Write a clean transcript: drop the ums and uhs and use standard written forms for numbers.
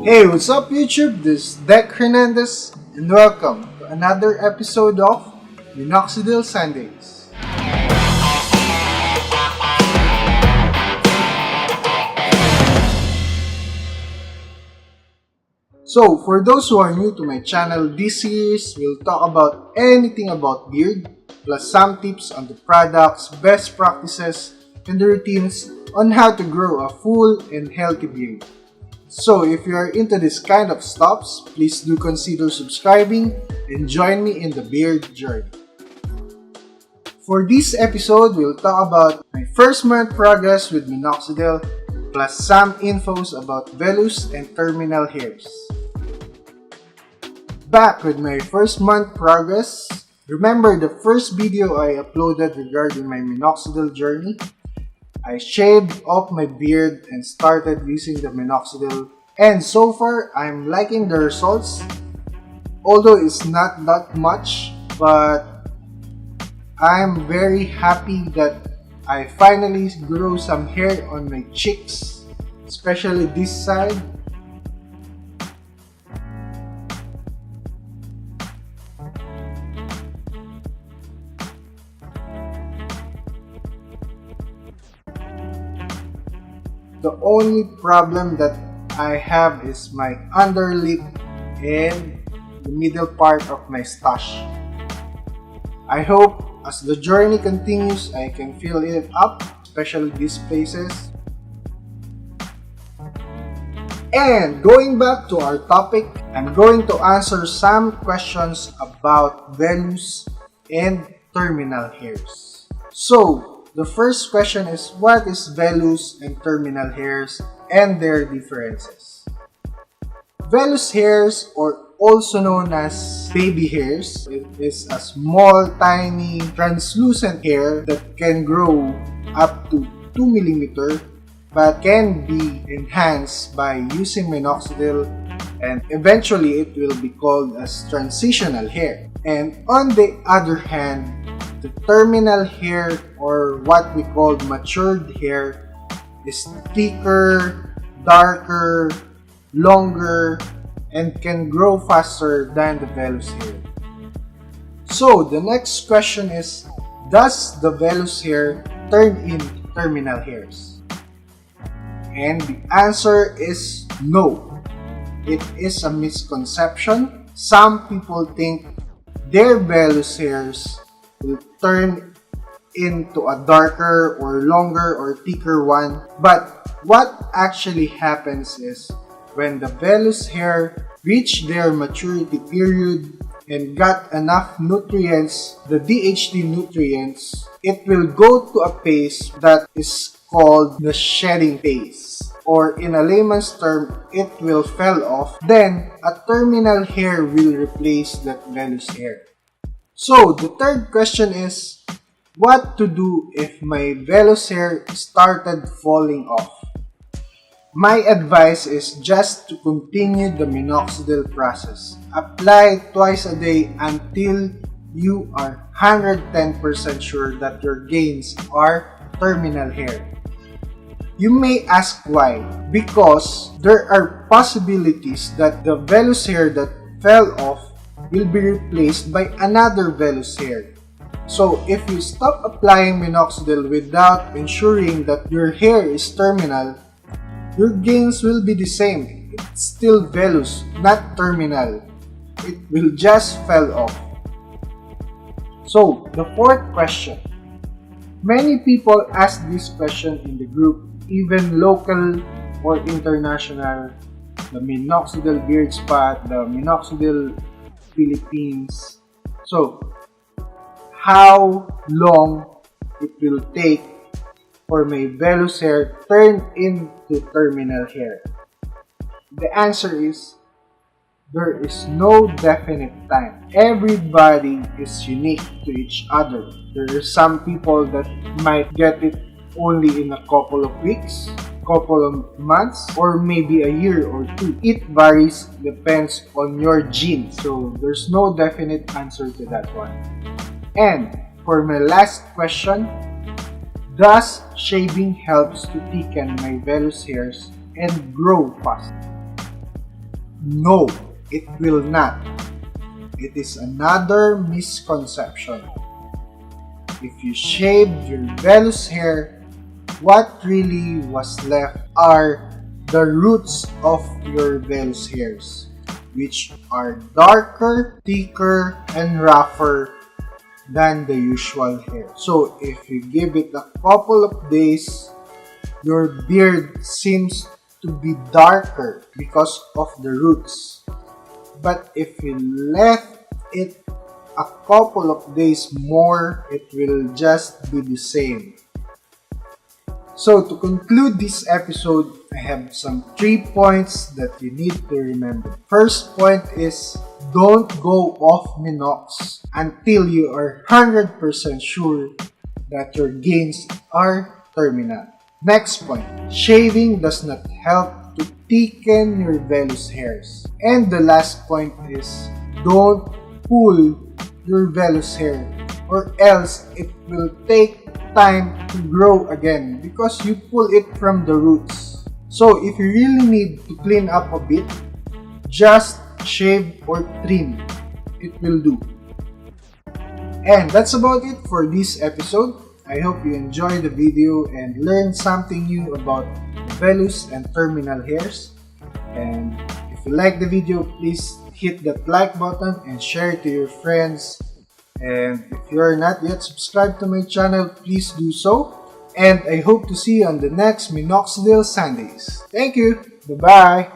Hey, what's up YouTube? This is Hernandez and welcome to another episode of MinoxidilSundays. So, for those who are new to my channel, this series will talk about anything about beard, plus some tips on the products, best practices, and the routines on how to grow a full and healthy beard. So if you are into this kind of stuffs, please do consider subscribing and join me in the beard journey. For this episode, we'll talk about my first month progress with Minoxidil, plus some infos about vellus and terminal hairs. Back with my first month progress, remember the first video I uploaded regarding my Minoxidil journey? I shaved off my beard and started using the Minoxidil, and so far I'm liking the results, although it's not that much, but I'm very happy that I finally grew some hair on my cheeks, especially this side. The only problem that I have is my underlip and the middle part of my stash. I hope as the journey continues, I can fill it up, especially these places. And going back to our topic, I'm going to answer some questions about vellus and terminal hairs. So, the first question is, what is vellus and terminal hairs and their differences? Vellus hairs, or also known as baby hairs, it is a small, tiny, translucent hair that can grow up to 2 mm but can be enhanced by using minoxidil, and eventually it will be called as transitional hair. And on the other hand, the terminal hair, or what we call matured hair, is thicker, darker, longer, and can grow faster than the vellus hair. So the next question is, does the vellus hair turn into terminal hairs? And the answer is no. It is a misconception. Some people think their vellus hairs will turn into a darker or longer or thicker one, but what actually happens is when the vellus hair reach their maturity period and got enough nutrients, the DHT nutrients, it will go to a phase that is called the shedding phase, or in a layman's term, it will fall off. Then a terminal hair will replace that vellus hair. So the third question is, what to do if my vellus hair started falling off? My advice is just to continue the minoxidil process. Apply twice a day until you are 110% sure that your gains are terminal hair. You may ask why. Because there are possibilities that the vellus hair that fell off will be replaced by another vellus hair. So if you stop applying minoxidil without ensuring that your hair is terminal, your gains will be the same. It's still vellus, not terminal. It will just fall off. So the fourth question. Many people ask this question in the group, even local or international, the Minoxidil Beard Spot, the Minoxidil Philippines. So, how long it will take for my vellus hair turn into terminal hair? The answer is, there is no definite time. Everybody is unique to each other. There are some people that might get it only in a couple of weeks, couple of months, or maybe a year or two. It varies, depends on your genes. So there's no definite answer to that one. And for my last question, does shaving helps to thicken my vellus hairs and grow fast? No, it will not. It is another misconception. If you shaved your vellus hair, what really was left are the roots of your vellus hairs, which are darker, thicker, and rougher than the usual hair. So if you give it a couple of days, your beard seems to be darker because of the roots. But if you left it a couple of days more, it will just be the same. So to conclude this episode, I have some 3 points that you need to remember. First point is, don't go off Minox until you are 100% sure that your gains are terminal. Next point, shaving does not help to thicken your vellus hairs. And the last point is, don't pull your vellus hair, or else it will take time to grow again because you pull it from the roots. So if you really need to clean up a bit, just shave or trim. It will do. And that's about it for this episode. I hope you enjoyed the video and learned something new about vellus and terminal hairs. And if you like the video, please hit that like button and share it to your friends. And if you are not yet subscribed to my channel, please do so. And I hope to see you on the next Minoxidil Sundays. Thank you. Bye-bye.